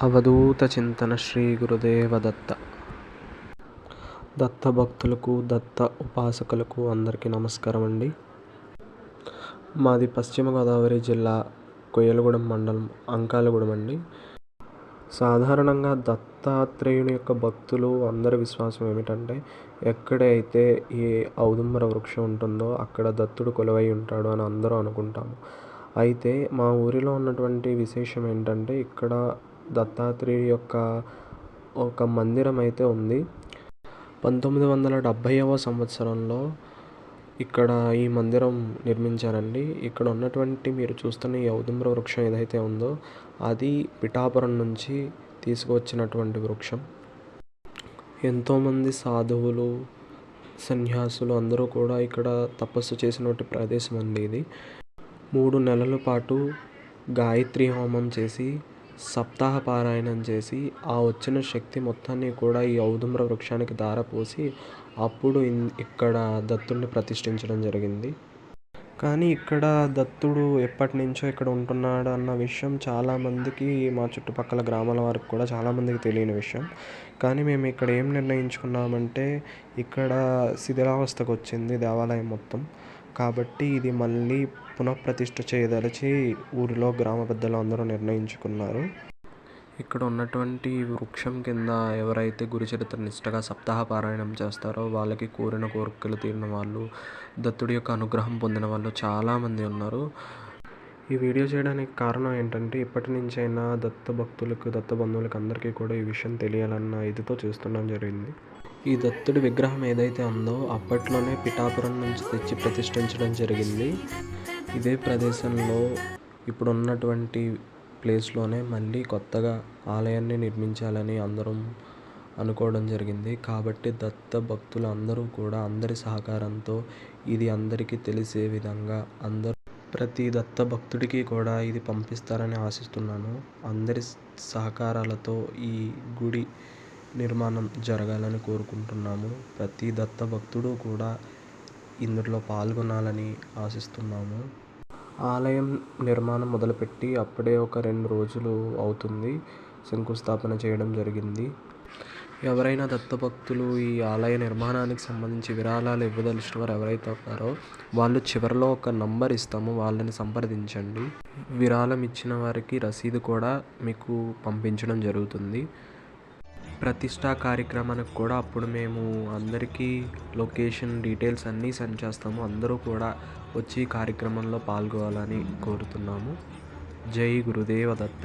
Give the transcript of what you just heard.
అవధూత చింతన శ్రీ గురుదేవ దత్త. దత్త భక్తులకు, దత్త ఉపాసకులకు అందరికీ నమస్కారం అండి. మాది పశ్చిమ గోదావరి జిల్లా కొయ్యలగూడెం మండలం అంకాలగూడెం అండి. సాధారణంగా దత్తాత్రేయుని యొక్క భక్తులు అందరి విశ్వాసం ఏమిటంటే, ఎక్కడైతే ఈ ఔదుంబర వృక్షం ఉంటుందో అక్కడ దత్తుడు కొలువై ఉంటాడు అని అందరూ అనుకుంటాము. అయితే మా ఊరిలో ఉన్నటువంటి విశేషం ఏంటంటే, ఇక్కడ దత్తాత్రేయుని యొక్క ఒక మందిరం అయితే ఉంది. 1970వ సంవత్సరంలో ఇక్కడ ఈ మందిరం నిర్మించారండి. ఇక్కడ ఉన్నటువంటి మీరు చూస్తున్న ఈ ఔదుంబర వృక్షం ఏదైతే ఉందో అది పిఠాపురం నుంచి తీసుకువచ్చినటువంటి వృక్షం. ఎంతోమంది సాధువులు, సన్యాసులు అందరూ కూడా ఇక్కడ తపస్సు చేసినటువంటి ప్రదేశం అండి ఇది. 3 నెలల పాటు గాయత్రి హోమం చేసి, సప్తాహ పారాయణం చేసి, ఆ వచ్చిన శక్తి మొత్తాన్ని కూడా ఈ ఔదుంబర వృక్షానికి ధారపోసి అప్పుడు ఇక్కడ దత్తుడిని ప్రతిష్ఠించడం జరిగింది. కానీ ఇక్కడ దత్తుడు ఎప్పటి నుంచో ఇక్కడ ఉంటున్నాడు అన్న విషయం చాలామందికి, మా చుట్టుపక్కల గ్రామాల వారికి కూడా చాలామందికి తెలియని విషయం. కానీ మేము ఇక్కడ ఏం నిర్ణయించుకున్నామంటే, ఇక్కడ శిథిలావస్థకు వచ్చింది దేవాలయం మొత్తం. కాబట్టి ఇది మళ్ళీ పునఃప్రతిష్ఠ చేయదలిచి ఊరిలో గ్రామ పెద్దలు అందరూ నిర్ణయించుకున్నారు. ఇక్కడ ఉన్నటువంటి వృక్షం కింద ఎవరైతే గురుచరిత్ర నిష్టగా సప్తాహ పారాయణం చేస్తారో వాళ్ళకి కోరిన కోరికలు తీరిన వాళ్ళు, దత్తుడి యొక్క అనుగ్రహం పొందిన వాళ్ళు చాలామంది ఉన్నారు. ఈ వీడియో చేయడానికి కారణం ఏంటంటే, ఇప్పటి నుంచైనా దత్త భక్తులకు, దత్త బంధువులకు అందరికీ కూడా ఈ విషయం తెలియాలన్న ఇదితో చేస్తుండడం జరిగింది. ఈ దత్తుడి విగ్రహం ఏదైతే ఉందో అప్పట్లోనే పిఠాపురం నుంచి తెచ్చి ప్రతిష్ఠించడం జరిగింది. ఇదే ప్రదేశంలో ఇప్పుడు ఉన్నటువంటి ప్లేస్లోనే మళ్ళీ కొత్తగా ఆలయాన్ని నిర్మించాలని అందరం అనుకోవడం జరిగింది. కాబట్టి దత్త భక్తులు అందరూ కూడా అందరి సహకారంతో ఇది అందరికీ తెలిసే విధంగా ప్రతి దత్త భక్తుడికి కూడా ఇది పంపిస్తారని ఆశిస్తున్నాను. అందరి సహకారాలతో ఈ గుడి నిర్మాణం జరగాలని కోరుకుంటున్నాము. ప్రతి దత్త భక్తుడు కూడా ఇందులో పాల్గొనాలని ఆశిస్తున్నాము. ఆలయం నిర్మాణం మొదలుపెట్టి అప్పుడే ఒక 2 రోజులు అవుతుంది. శంకుస్థాపన చేయడం జరిగింది. ఎవరైనా దత్తభక్తులు ఈ ఆలయ నిర్మాణానికి సంబంధించి విరాళాలు ఇవ్వదలిచిన వారు ఎవరైతే ఉన్నారో వాళ్ళు చివరిలో ఒక నంబర్ ఇస్తాము, వాళ్ళని సంప్రదించండి. విరాళం ఇచ్చిన వారికి రసీదు కూడా మీకు పంపించడం జరుగుతుంది. ప్రతిష్టా కార్యక్రమానికి కూడా అప్పుడు మేము అందరికీ లొకేషన్ డీటెయిల్స్ అన్నీ సెండ్ చేస్తాము. అందరూ కూడా వచ్చి కార్యక్రమంలో పాల్గొనాలని కోరుతున్నాము. జై గురుదేవ దత్త.